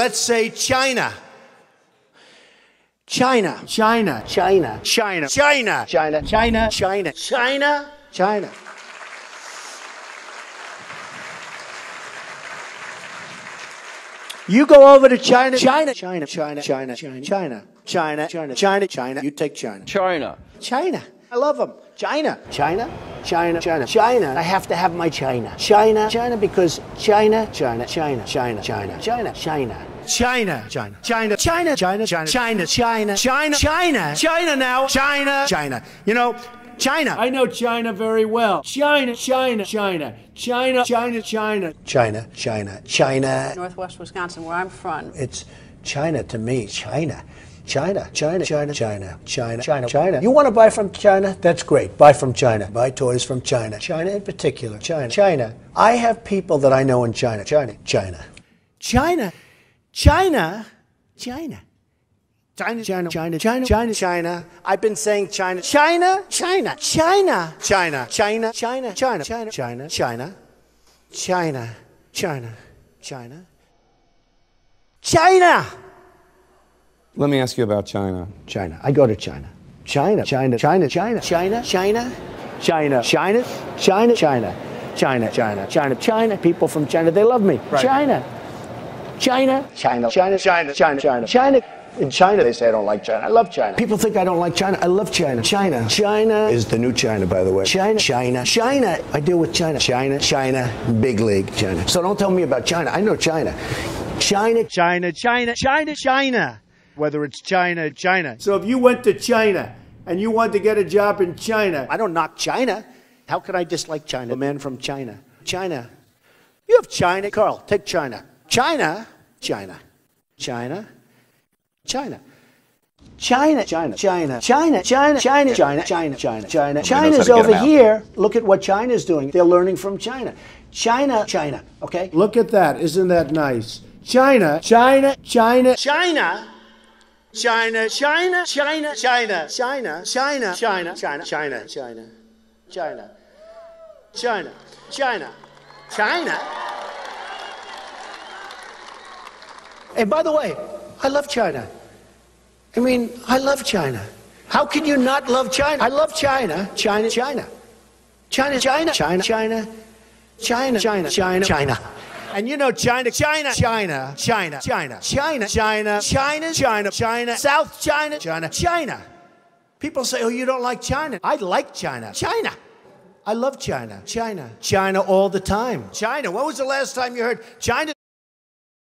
Let's say China. China. China. China. China. China. China. China. China. China. China. You go over to China. China. China. China. China. China. China. China. China. China. China. You take China. China. China. I love them. China. China. China. China. China. I have to have my China. China. China because China. China. China. China. China. China. China. China. China. China. China. China. China. China. China. China. China. China now. China. China. You know, China. I know China very well. China. China. China. China. China. China. China. China. China. Northwest Wisconsin, where I'm from. It's China to me. China. China, China, China, China, China, China, China. You want to buy from China? That's great. Buy from China. Buy toys from China. China in particular. China. China. I have people that I know in China. China. China. China. China. China. China, China, China, China, China, China. I've been saying China. China, China, China, China, China, China, China, China, China, China, China, China, China, China. Let me ask you about China. China. I go to China. China, China, China, China, China, China, China, China, China, China, China, China, China, China. People from China, they love me. China, China, China, China, China, China, China, China. In China, they say I don't like China. I love China. People think I don't like China. I love China. China. China is the new China, by the way. China. China. China. I deal with China. China. China. Big league. China. So don't tell me about China. I know China. China. China. China. China. China. Whether it's China, China. So if you went to China and you wanted to get a job in China, I don't knock China. How could I dislike China? A man from China. China. You have China. Carl, take China. China. China. China. China. China, China, China, China, China, China, China, China, China, China. China's over here. Look at what China's doing. They're learning from China. China, China, okay? look at that. Isn't that nice? China, China, China, China. China, China, China, China, China, China, China, China, China, China, China, China, China, China. And by the way, I love China. I mean, I love China. How can you not love China? I love China. China, China. China, China, China, China, China, China, China, China. And you know China, China, China, China, China, China, China, China, China, China, South China, China, China. People say, oh, you don't like China. I like China. China. I love China. China. China all the time. China. When was the last time you heard China?